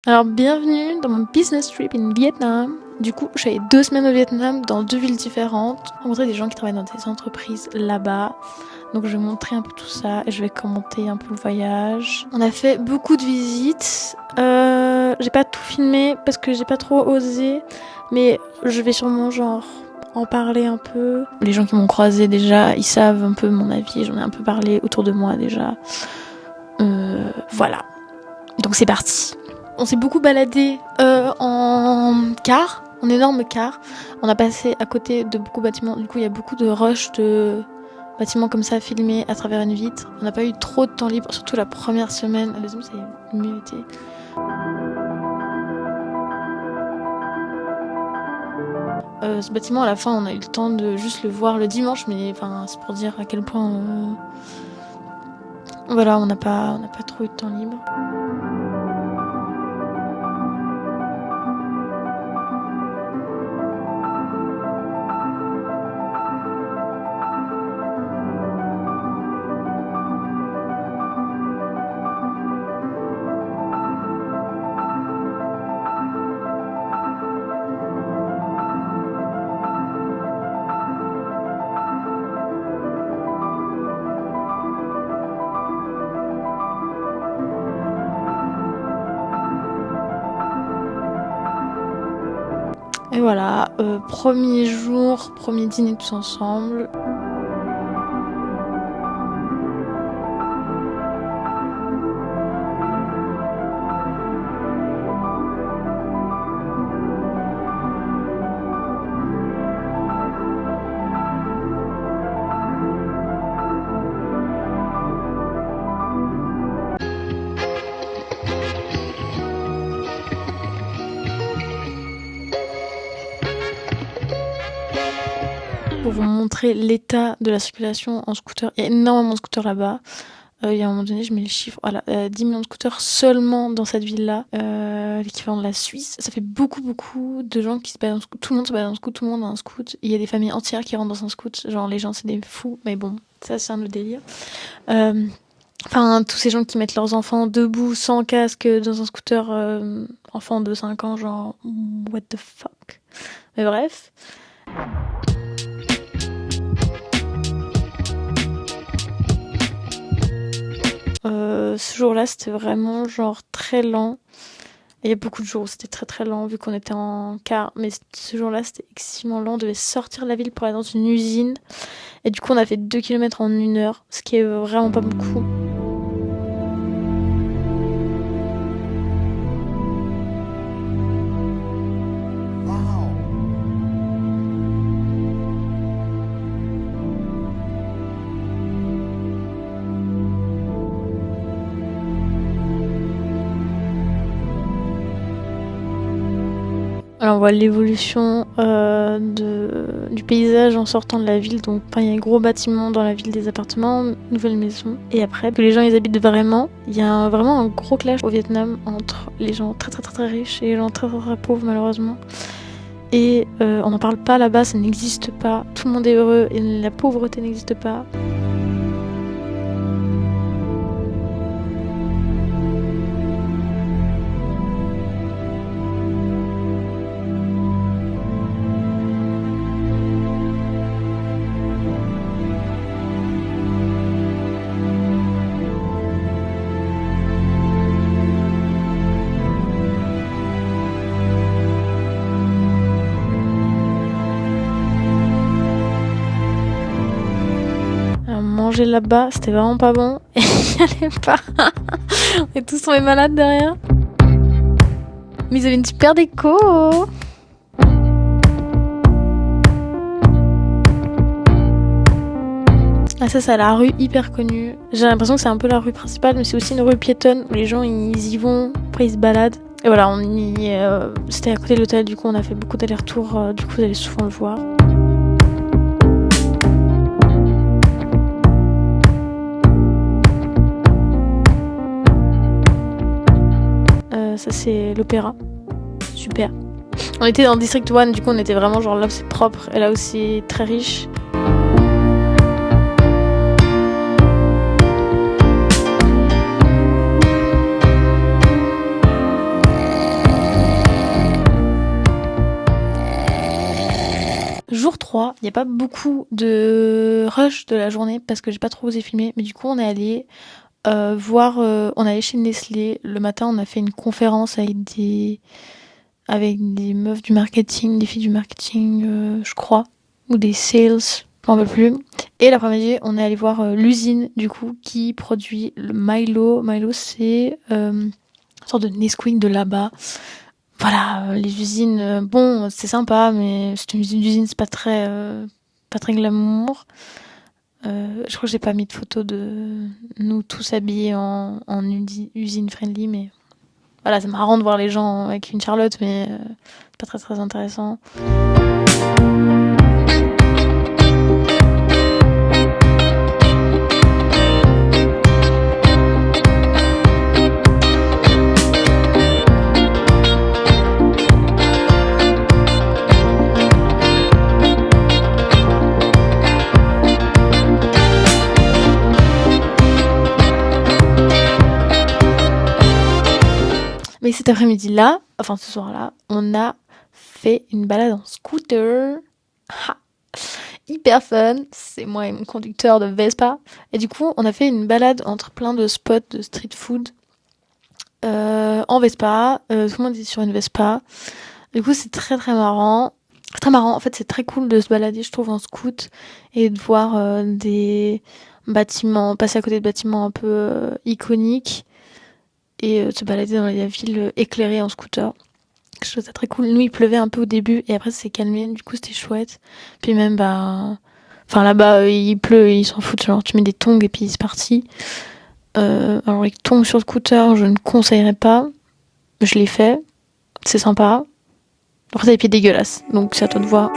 Alors bienvenue dans mon business trip in Vietnam. Du coup, je suis allée 2 semaines au Vietnam dans 2 villes différentes, rencontrer des gens qui travaillent dans des entreprises là-bas. Donc je vais montrer un peu tout ça et je vais commenter un peu le voyage. On a fait beaucoup de visites. J'ai pas tout filmé parce que j'ai pas trop osé, mais je vais sûrement en parler un peu. Les gens qui m'ont croisé déjà, ils savent un peu mon avis, j'en ai un peu parlé autour de moi déjà. Voilà. Donc c'est parti. On s'est beaucoup baladé en car, en énorme car. On a passé à côté de beaucoup de bâtiments. Du coup, il y a beaucoup de rushs de bâtiments comme ça filmés à travers une vitre. On n'a pas eu trop de temps libre, surtout la première semaine. La deuxième, ça a mieux été. Ce bâtiment, à la fin, on a eu le temps de juste le voir le dimanche, mais enfin, c'est pour dire à quel point, voilà, on n'a pas trop eu de temps libre. Et voilà, premier jour, premier dîner tous ensemble. Pour vous montrer l'état de la circulation en scooter, il y a énormément de scooters là-bas. Il y a un moment donné, je mets les chiffres, voilà, 10 millions de scooters seulement dans cette ville-là, l'équivalent de la Suisse. Ça fait beaucoup de gens qui se baladent en scoot. Tout le monde se balade en scoot, tout le monde a un scoot. Il y a des familles entières qui rentrent dans un scoot. Genre, les gens, c'est des fous. Mais bon, ça, c'est un autre délire. Enfin, tous ces gens qui mettent leurs enfants debout, sans casque, dans un scooter, enfant de 5 ans, genre, what the fuck. Mais bref. Ce jour-là, c'était vraiment genre très lent. Et il y a beaucoup de jours où c'était très lent vu qu'on était en car. Mais ce jour-là, c'était excessivement lent. On devait sortir de la ville pour aller dans une usine. Et du coup, on a fait 2 kilomètres en 1 heure, ce qui est vraiment pas beaucoup. Alors on voit l'évolution du paysage en sortant de la ville. Donc il y a un gros bâtiment dans la ville, des appartements, nouvelles maisons. Et après, que les gens ils habitent vraiment, il y a vraiment un gros clash au Vietnam entre les gens très riches et les gens très pauvres malheureusement. Et on n'en parle pas là-bas, ça n'existe pas. Tout le monde est heureux et la pauvreté n'existe pas. Manger là-bas, c'était vraiment pas bon et il y allait pas. On est tous tombés malades derrière. Mais ils avaient une super déco. Ah ça, c'est la rue hyper connue. J'ai l'impression que c'est un peu la rue principale, mais c'est aussi une rue piétonne où les gens ils y vont, après ils se baladent. Et voilà, c'était à côté de l'hôtel, du coup on a fait beaucoup d'allers-retours, du coup vous allez souvent le voir. Ça c'est l'opéra. Super. On était dans le District 1, du coup on était vraiment genre là où c'est propre et là où c'est très riche. jour 3, il n'y a pas beaucoup de rush de la journée parce que j'ai pas trop osé filmer, mais du coup on est allé on est allé chez Nestlé. Le matin, on a fait une conférence avec des meufs du marketing, des filles du marketing, je crois, ou des sales, je m'en rappelle plus. Et l'après-midi, on est allé voir l'usine, du coup, qui produit le Milo. Milo, c'est une sorte de Nesquik de là-bas. Voilà, les usines, bon, c'est sympa, mais c'est une usine d'usine, c'est pas très glamour. Je crois que j'ai pas mis de photo de nous tous habillés en usine friendly, mais voilà, c'est marrant de voir les gens avec une Charlotte, mais c'est pas très très intéressant. Mais cet après-midi-là, enfin ce soir-là, on a fait une balade en scooter. Ha, hyper fun. C'est moi et mon conducteur de Vespa. Et du coup, on a fait une balade entre plein de spots de street food en Vespa. Tout le monde est sur une Vespa. Du coup, c'est très très marrant. Très marrant. En fait, c'est très cool de se balader, je trouve, en scoot et de voir des bâtiments, passer à côté de bâtiments un peu iconiques et de se balader dans la ville éclairée en scooter. Je trouve ça très cool. Nous, il pleuvait un peu au début et après, ça s'est calmé. Du coup, c'était chouette. Puis même, enfin là-bas, il pleut, ils s'en foutent. Genre, tu mets des tongs et puis c'est parti. Alors, les tongs sur scooter, je ne conseillerais pas. Je l'ai fait. C'est sympa. Après, t'as les pieds dégueulasses. Donc, c'est à toi de voir.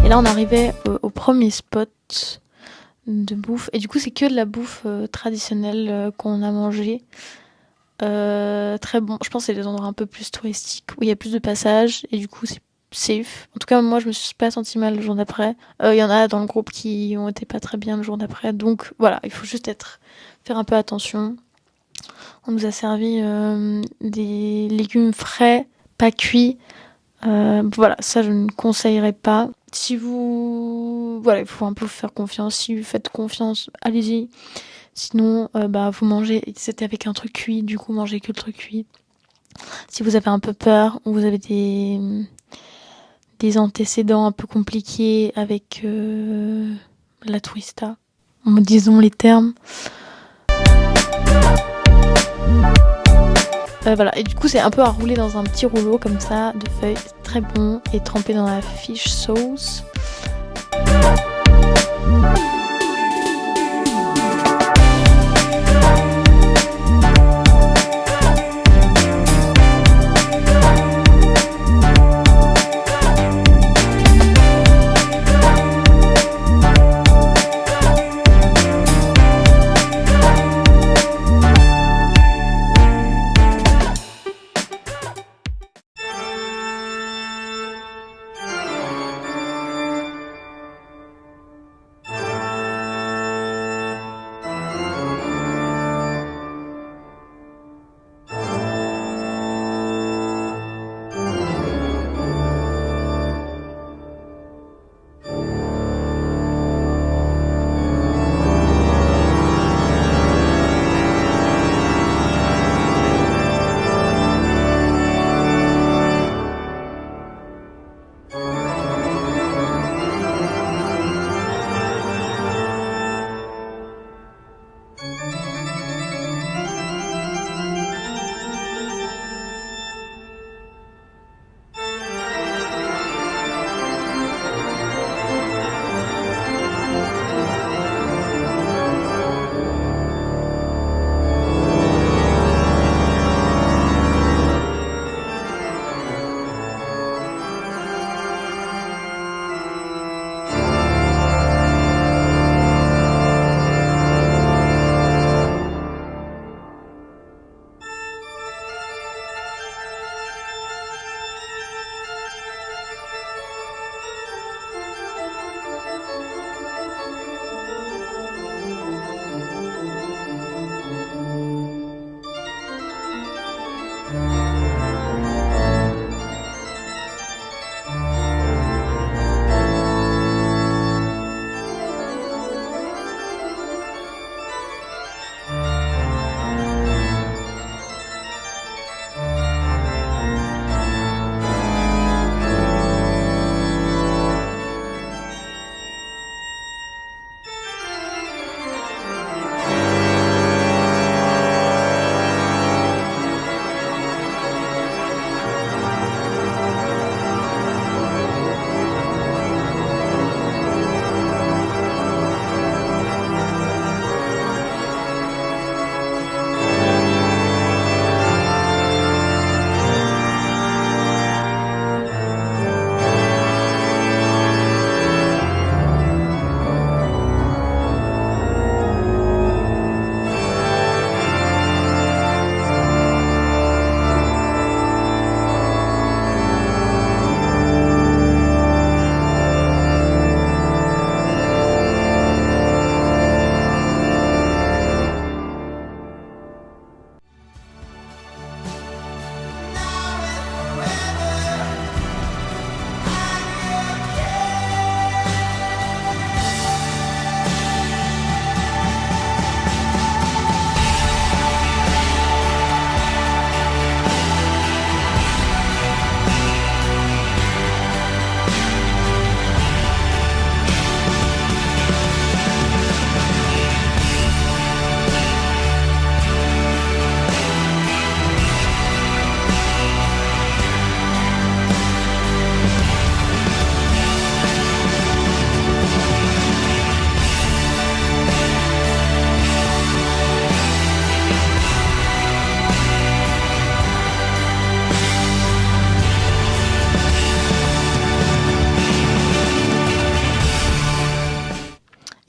Et là, on arrivait au premier spot de bouffe. Et du coup, c'est que de la bouffe traditionnelle qu'on a mangé. Très bon. Je pense que c'est des endroits un peu plus touristiques où il y a plus de passages et du coup, c'est safe. En tout cas, moi, je me suis pas sentie mal le jour d'après. Il y en a dans le groupe qui ont été pas très bien le jour d'après. Donc voilà, il faut juste faire un peu attention. On nous a servi des légumes frais, pas cuits. Voilà, ça je ne conseillerais pas. Si vous... Voilà, il faut un peu vous faire confiance. Si vous faites confiance, allez-y. Sinon, vous mangez... C'était avec un truc cuit, du coup, mangez que le truc cuit. Si vous avez un peu peur, ou vous avez des antécédents un peu compliqués avec la twista, disons les termes. Voilà, et du coup c'est un peu à rouler dans un petit rouleau comme ça de feuilles, c'est très bon, et trempé dans la fish sauce.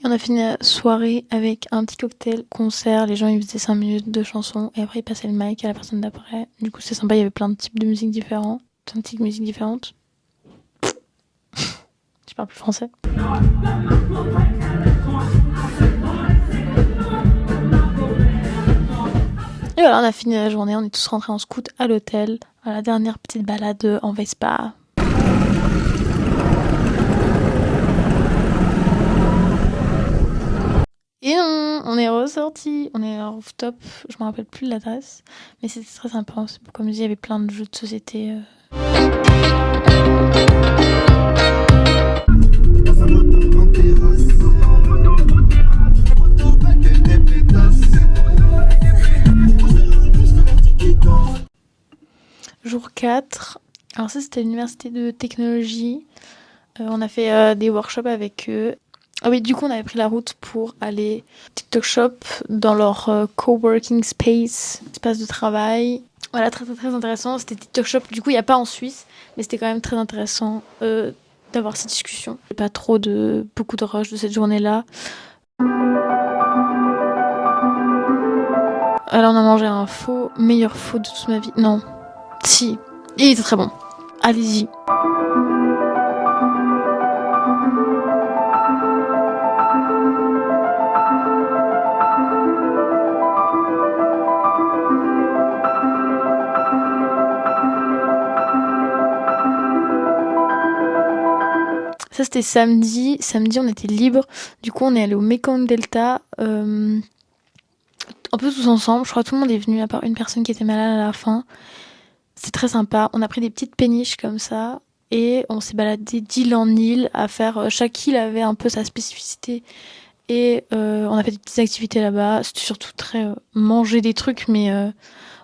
On a fini la soirée avec un petit cocktail, concert, les gens ils faisaient 5 minutes de chansons et après ils passaient le mic à la personne d'après. Du coup c'est sympa, il y avait plein de types de musique différents, plein de types de musique différentes. Je parle plus français. Et voilà, on a fini la journée, on est tous rentrés en scout à l'hôtel. Voilà, dernière petite balade en Vespa. Et non, on est ressorti, on est à rooftop, je me rappelle plus de l'adresse, mais c'était très sympa. Comme je dis, il y avait plein de jeux de société. Jour 4, alors ça c'était l'université de technologie. On a fait des workshops avec eux. Ah oui, du coup on avait pris la route pour aller TikTok Shop dans leur coworking space, espace de travail. Voilà, très très très intéressant. C'était TikTok Shop, du coup il n'y a pas en Suisse, mais c'était quand même très intéressant d'avoir ces discussions. Pas beaucoup de rush de cette journée-là. Alors on a mangé un faux, meilleur faux de toute ma vie. Non, si, il était très bon. Allez-y. Ça c'était samedi. Samedi on était libre. Du coup on est allé au Mekong Delta. Un peu tous ensemble. Je crois que tout le monde est venu à part une personne qui était malade à la fin. C'était très sympa. On a pris des petites péniches comme ça. Et on s'est baladé d'île en île à faire. Chaque île avait un peu sa spécificité. Et on a fait des petites activités là-bas. C'était surtout très manger des trucs. Mais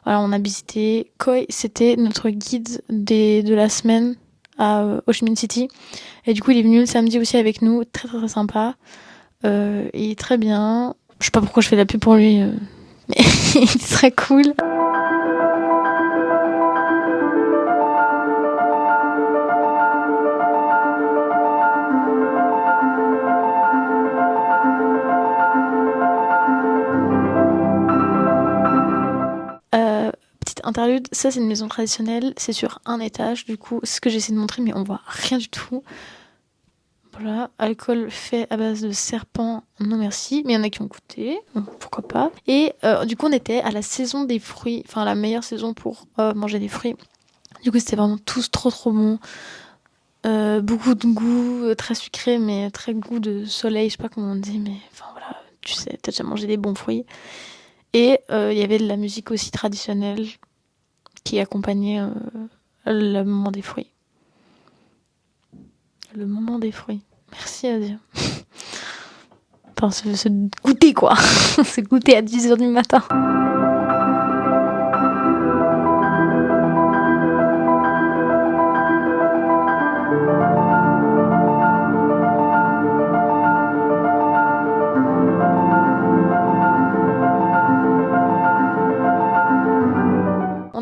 voilà, on a visité. Koi, c'était notre guide de la semaine à Ho Chi Minh City. Et du coup, il est venu le samedi aussi avec nous. Très très, très sympa. Il est très bien. Je sais pas pourquoi je fais de la pub pour lui. Mais il est très cool. Petite interlude, ça c'est une maison traditionnelle, c'est sur un étage, du coup c'est ce que j'essaie de montrer mais on voit rien du tout. Voilà, alcool fait à base de serpent, non merci, mais il y en a qui ont goûté, donc pourquoi pas. Et du coup on était à la saison des fruits, enfin la meilleure saison pour manger des fruits. Du coup c'était vraiment tous trop trop bon. Beaucoup de goût, très sucré mais très goût de soleil, je sais pas comment on dit, mais enfin voilà, tu sais, t'as déjà mangé des bons fruits. Et il y avait de la musique aussi traditionnelle qui accompagnait le moment des fruits. Le moment des fruits. Merci à Dieu. Enfin, se goûter quoi. Se goûter à 10h du matin.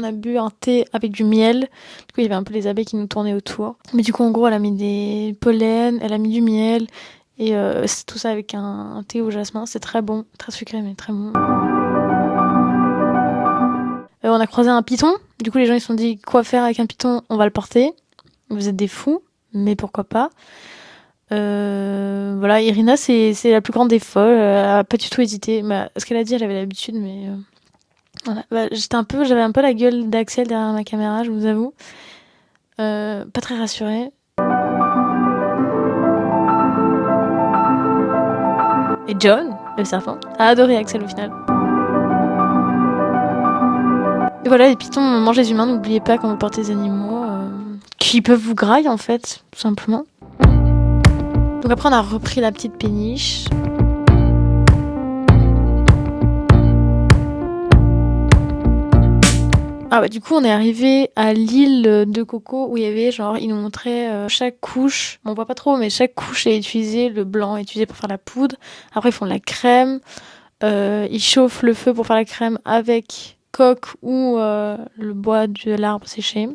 On a bu un thé avec du miel. Du coup, il y avait un peu les abeilles qui nous tournaient autour. Mais du coup, en gros, elle a mis des pollens, elle a mis du miel. Et c'est tout ça avec un thé au jasmin. C'est très bon, très sucré, mais très bon. On a croisé un python. Du coup, les gens ils se sont dit quoi faire avec un python. On va le porter. Vous êtes des fous, mais pourquoi pas. Voilà, Irina, c'est la plus grande des folles. Elle a pas du tout hésité. Bah, ce qu'elle a dit, elle avait l'habitude, mais voilà. Bah, j'avais un peu la gueule d'Axel derrière ma caméra, je vous avoue. Pas très rassurée. Et John, le serpent, a adoré Axel au final. Et voilà, les pitons mangent les humains. N'oubliez pas quand vous portez des animaux qui peuvent vous grailler en fait, tout simplement. Donc après, on a repris la petite péniche. Ah bah du coup on est arrivé à l'île de Coco où il y avait genre ils nous montraient chaque couche, bon, on voit pas trop mais chaque couche est utilisée, le blanc est utilisé pour faire la poudre, après ils font de la crème, ils chauffent le feu pour faire la crème avec coque ou le bois de l'arbre séché.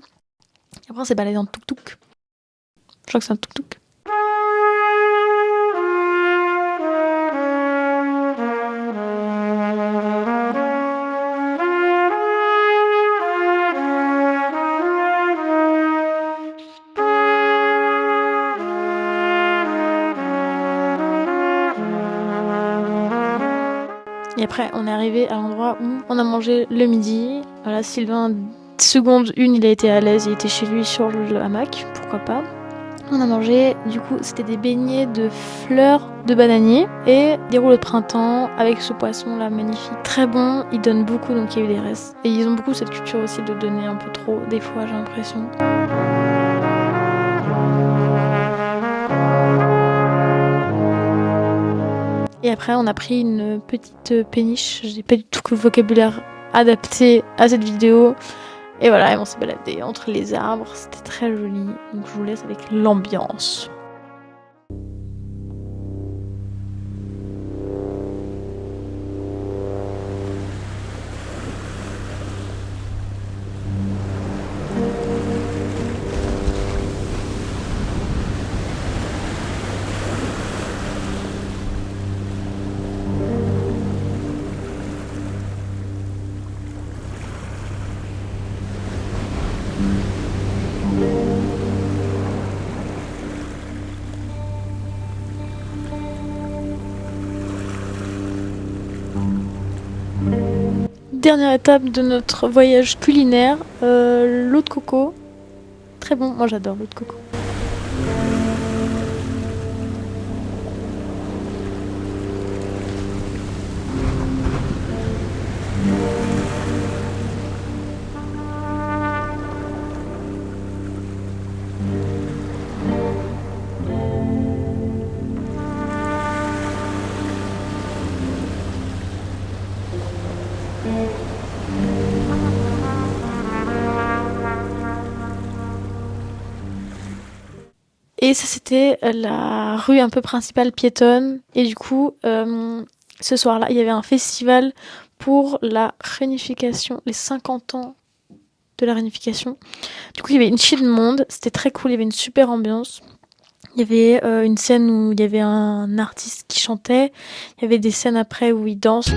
Après on s'est baladé en tuk-tuk, je crois que c'est un tuk-tuk. Et après, on est arrivé à l'endroit où on a mangé le midi. Voilà, Sylvain, seconde une, il a été à l'aise, il était chez lui sur le hamac, pourquoi pas. On a mangé, du coup, c'était des beignets de fleurs de bananier et des rouleaux de printemps avec ce poisson-là magnifique. Très bon, ils donnent beaucoup, donc il y a eu des restes. Et ils ont beaucoup cette culture aussi de donner un peu trop, des fois, j'ai l'impression. Et après, on a pris une petite péniche. J'ai pas du tout le vocabulaire adapté à cette vidéo. Et voilà, et on s'est baladé entre les arbres. C'était très joli. Donc je vous laisse avec l'ambiance. Dernière étape de notre voyage culinaire, l'eau de coco. Très bon, moi j'adore l'eau de coco. Et ça, c'était la rue un peu principale piétonne. Et du coup, ce soir-là, il y avait un festival pour la réunification, les 50 ans de la réunification. Du coup, il y avait une chier de monde. C'était très cool, il y avait une super ambiance. Il y avait une scène où il y avait un artiste qui chantait. Il y avait des scènes après où il danse.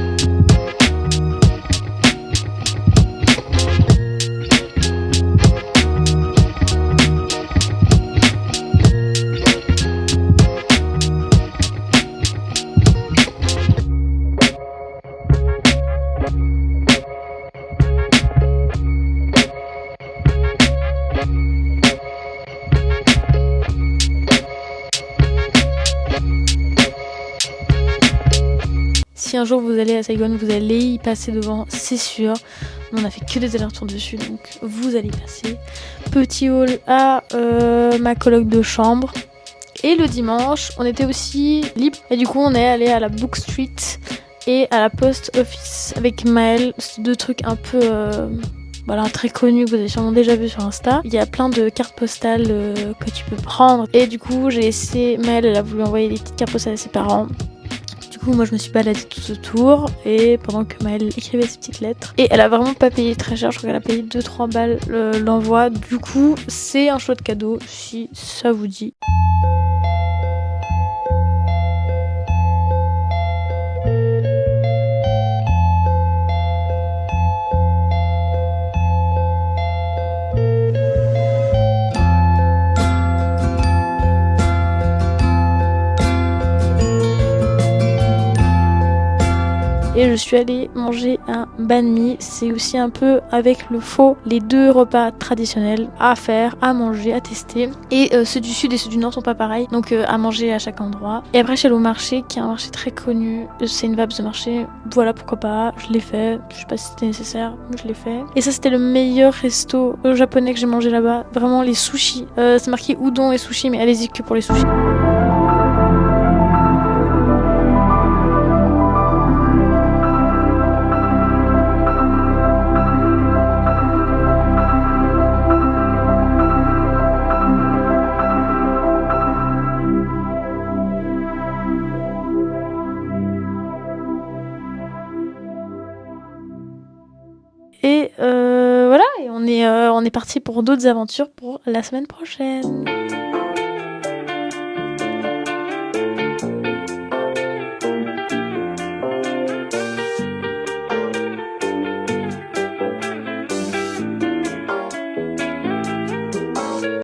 Si un jour vous allez à Saigon, vous allez y passer devant, c'est sûr. On a fait que des allers-retours dessus, donc vous allez y passer. Petit hall à ma coloc de chambre. Et le dimanche, on était aussi libre. Et du coup, on est allé à la Book Street et à la Post Office avec Maëlle. C'est deux trucs un peu voilà, très connus que vous avez sûrement déjà vu sur Insta. Il y a plein de cartes postales que tu peux prendre. Et du coup, j'ai laissé Maëlle, elle a voulu envoyer des petites cartes postales à ses parents. Du coup, moi, je me suis baladée tout autour et pendant que Maëlle écrivait ses petites lettres. Et elle a vraiment pas payé très cher, je crois qu'elle a payé 2-3 balles l'envoi. Du coup, c'est un chouette cadeau si ça vous dit. Et je suis allée manger un banh mi. C'est aussi un peu avec le pho, les deux repas traditionnels à faire, à manger, à tester. Et ceux du sud et ceux du nord sont pas pareils, donc à manger à chaque endroit. Et après, je suis allée au marché, qui est un marché très connu. C'est une vibe de marché. Voilà, pourquoi pas. Je l'ai fait. Je sais pas si c'était nécessaire, mais je l'ai fait. Et ça, c'était le meilleur resto japonais que j'ai mangé là-bas. Vraiment, les sushis. C'est marqué udon et sushi, mais allez-y que pour les sushis. Et voilà, et on est parti pour d'autres aventures pour la semaine prochaine.